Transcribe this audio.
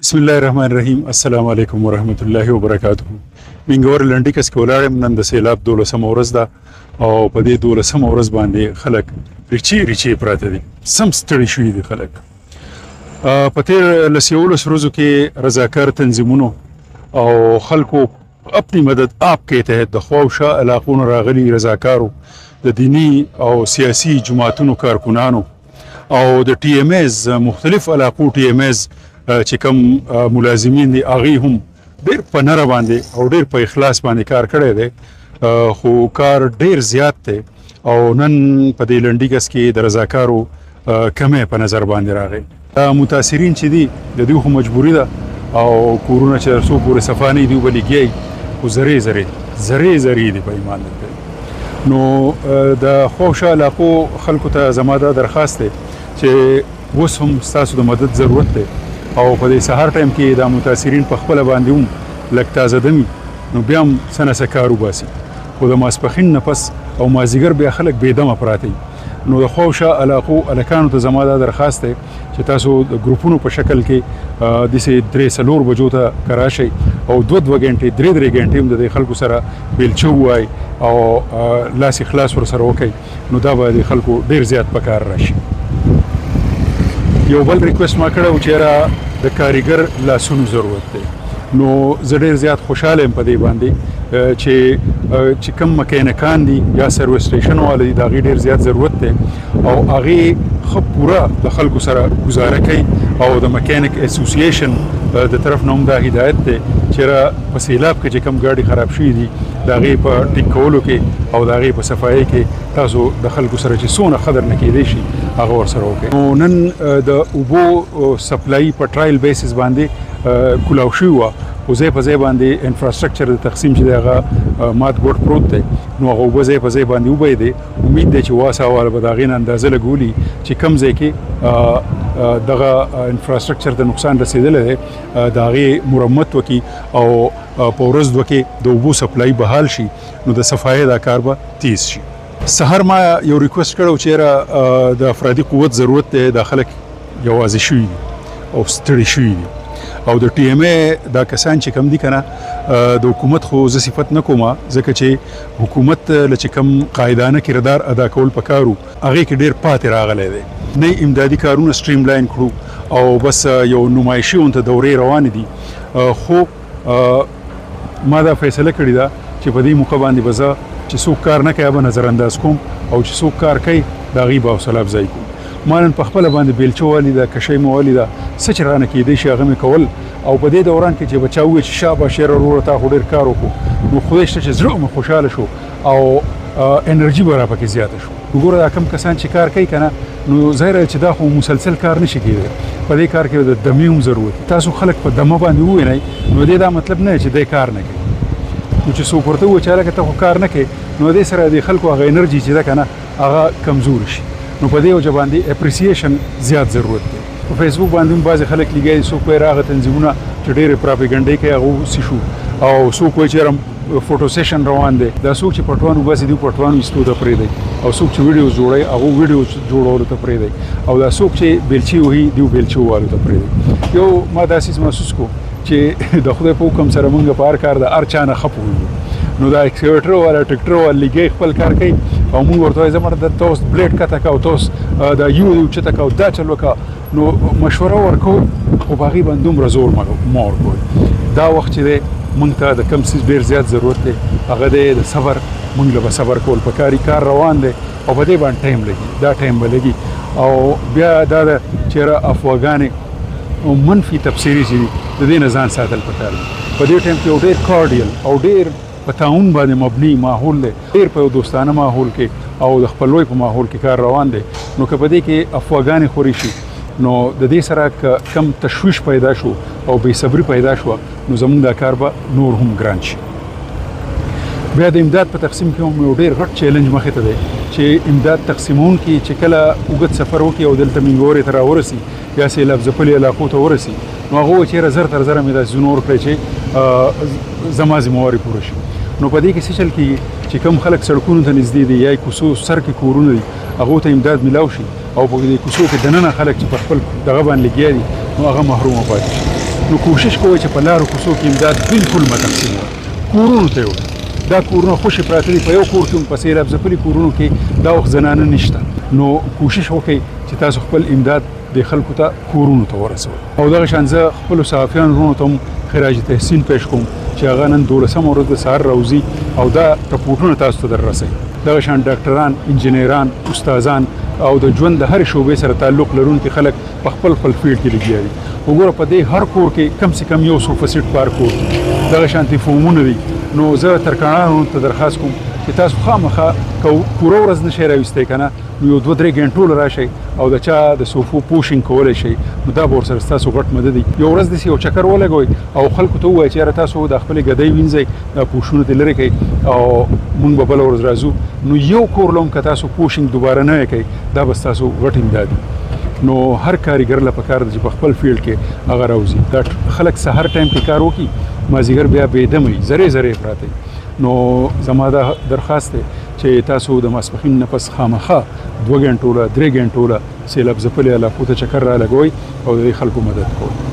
بسم الله الرحمن الرحیم. السلام علیکم ورحمت الله وبرکاته. منګور لنډی کس کولاړم نن د سیلاب 12 ورځ ده او په دې 12 ورځ باندې خلک ریچی پراته دي، سم ستړي شوي دي خلک. په تیر لسیولس ورځو کې رضاکار تنظیمونو او خلکو خپل مدد آپ کې تحت د خواوشا علاقونو راغلي رضاکارو د دینی او سیاسي جماعتونو کارکونانو او د ټي ام ایز مختلف علاقو ټي ام ایز چې کوم ملازمین دي هغه هم ډېر په نره باندې او ډېر په اخلاص باندې کار کړی دی، خو کار ډېر زیات دی او نن په دې لنډي کس کې د رضاکارو کمې په نظر باندې راغی. متاثرین چې دي د دوی خو مجبوري ده او کورونه چې څو پورې صفا نه دي وبلګي خو زرې دي په ایمان دی. نو د خوشا علاقو خلکو ته زما دا درخواست دی چې اوس هم ستاسو د مدد ضرورت دی او په دې سهار ټایم کې د متاثرین په خپل باندې هم لږ تازه دمي نو بیا هم څه کار وباسي، خو د ماسپښین نه پس او مازدیګر بیا خلک بېدمه پراته وي. نو د خوشا علاقو هلکانو ته زما دا درخواست دی چې تاسو د ګروپونو په شکل کې داسې 3-4 بجو ته کراشئ او 2 غنټې 3 غنټې هم د خلکو سره بیلچه ووایي او لاس خلاص ورسره وکړئ، نو دا به د خلکو ډېر زیات په کار راشي. یو بل ریکوست ما کړی و چې یاره د کاریګر لاسونو ضرورت دی، نو زه ډېر زیات خوشحاله یم په دې باندې چې کوم مکینکان دي یا سروس سټیشن والا دي د هغې ډېر زیات ضرورت دی او هغې ښه پوره د خلکو سره ګزاره کوي او د مکینک اسوسییشن د طرف نه هم دا هدایت دی چې په سیلاب کې چې کوم ګاډي خراب شوي دي د هغې په ټیک کولو کې او د هغې په صفایۍ کې تاسو د خلکو سره چې څونه قدر نه کیدی شي هغه ورسره وکړئ. نو نن د اوبو سپلای په ټرایل بیسس باندې کولاو شوي وه، خو ځای په ځای باندې انفراسټرکچر د تقسیم چې دی هغه مات ګوټ پروت دی، نو هغه اوبه ځای په ځای باندې وبهیدې. امید دی چې واسا والا به د هغې نه اندازه لګولي چې کوم ځای کې دغه انفراسټرکچر ته نقصان رسېدلی دی د هغې مرمت وکړي او په ورځ دوه کې د اوبو سپلای بحال شي، نو د صفایۍ دا کار به تیز شي. سهار ما یو ریکوست کړی چې یاره د افرادي قوت ضرورت دی، دا خلک یوازې شوي دي او ستړي شوي دي او د ټي ام ای دا کسان چې کم دي که نه د حکومت خو زه صفت نه کومه، ځکه چې حکومت له چې کم قاعدانه کردار ادا کول پکار و هغې کې ډېر پاتې راغلی دی. نه امدادي کارونه سټریم لاین کړو او بس یو نمایشي اونته دورې روانې دي، خو ما دا فیصله کړې ده چې په دې موقع باندې به زه چې څوک کار نه کوي به نظر انداز کوم او چې څوک کار کوي د هغې به حوصله افزایي کوم. ما نن په خپله باندې بیلچه ولیده، کشۍ مې ولیده، څه چې رانه کیدی شي هغه مې کول او په دې دوران کې چې به چا ووایي چې شاباش یاره وروره تا خو ډېر کار وکړو، نو خدای شته چې زړه مې خوشحاله شو او انرژي به راپکې زیاته شو. وګوره دا کم کسان چې کار کوي که نه، نو ظاهره چې دا خو مسلسل کار نشي کېدی، په دې کار کې د دمې هم ضرورت. تاسو خلک په دمه باندې ووینئ نو دې دا مطلب نه چې دی کار نه کوي، نو چې څوک ورته ووایي چې هلکه ته خو کار نه کوې نو دې سره د خلکو هغه انرژي چې ده که نه هغه کمزور شي. نو په دې وجه باندې اپریسیشن زیات ضرورت دی. په فیسبوک باندې هم بعضې خلک لګیا دي، څوک وایي هغه تنظیمونه چې ډېرې پراپیګنډۍ کوي هغه وسي شو او څوک وایي چې یاره فوټو سیشن روان دی. دا څوک چې پټوان وباسي دوی پټوان ایستو ته پرېږدئ او څوک چې ویډیوز جوړوي هغه ویډیوز جوړولو ته پرېږدئ او دا څوک چې بیلچې وهي دوی بیلچې ووالو ته پرېږدئ. یو ما داسې محسوس کو چې د خدای په حکم سره موږ په هر کار د هر چا نه ښه پوهېږو، نو دا ایکسکیویټر والا ټکټر والا لګی خپل کار کوي او موږ ورته وایي زما د ته اوس بلیډ کته که او ته اوس دا یو دې اوچته که او دا چل وکړه، نو مشوره ورکوو خو په هغې باندې دومره زور مه ورکوئ. دا وخت چې دی موږ ته د کم څیز ډېر زیات ضرورت دی هغه دی د صبر. موږ له به صبر کول پکار دي، کار روان دی او په دې باندې ټایم لګي، دا ټایم به لګي او بیا دا ده چې یاره افواګانې او منفي تبصرې چې دي د دې نه ځان ساتل پکار دي. په دې ټایم کې یو ډېر کارډیل او ډېر په تعاون باندې مبني ماحول دی، ډېر په یو دوستانه ماحول کې او د خپلوۍ په ماحول کې کار روان دی. نو که په دې کې افواګانې خورې شي نو د دې سره که کم تشویش پیدا شو او بې صبري پیدا شوه نو زموږ دا کار به نور هم ګران شي. بیا د امداد په تقسیم کې هم یو ډېر غټ چیلنج مخې ته دی چې امداد تقسیمونکي چې کله اوږد سفر وکړي او دلته منګورې ته راورسي یا سیلاب ځپلې علاقو ته ورسي نو هغه وایي چې یاره زر تر زره مې داسې ځونه ورکړی چې زما ذمواري پوره شي. نو په دې کې څه چل کېږي چې کوم خلک سړکونو ته نږدې دي یا کوڅو سر کې کورونه دي هغو ته امداد میلاو شي او په دې کوڅو کې دننه خلک چې په خپل دغه باندې لګیا دي نو هغه محرومه پاتې شي. نو کوشش کوئ چې په لارو کوڅو کې امداد بالکل مه تقسیموئ، کورونو ته یې وړئ. دا کورونه خوشې پراته دي، په یو کور کې هم په سیلاب ځپلي کورونو کې دا وخت زنانه نشته. نو کوشش وکړئ چې تاسو خپل امداد د خلکو ته کورونو ته ورسوئ. او دغه شان زه خپلو صحافیانو وروڼو ته هم خراج تحسین پیش کوم چې هغه نن 12مه ورځ د سهار راوځي او دا رپورټونه تاسو ته در رسوي. دغه شان ډاکټران، انجینران، استادان او د ژوند د هرې شعبې سره تعلق لرونکي خلک په خپل فیلډ کې لګیا دي. وګوره په دې هر کور کې کم سے کم یو صوفه سیټ پارک وي. دغه شانتي فومونه دي. نو زه ترکاڼانو ته درخواست کوم چې تاسو خامخا پوره ورځ نشئ راویستی که نه نو یو 2-3 ګنټو راشئ او د چا د صوفو پوشنګ کولی شئ، نو دا به ورسره ستاسو غټ مدد وي. یو ورځ داسې یو چکر ولګوئ او خلکو ته ووایئ چې یاره تاسو د خپلې ګدۍ وینځئ، دا پوشونه ترې لرې کړئ او موږ به بله ورځ راځو. نو یو کور له هم که تاسو پوشنګ دوباره نه کوئ، دا به ستاسو غټ امداد وي. نو هر کارګر له پکار ده چې په خپل فیلډ کې هغه راوځي. دا خلک سهار ټایم کې کار وکړي، مازدیګر بیا بېدمه وي، زرې زرې پراته وي. نو زما دا درخواست دی چې تاسو د ماسپښین نه پس خامخا 2 ګنټو له 3 ګنټو له سیلاب ځپلي علاقو ته چکر را لګوئ او د دې خلکو مدد کوئ.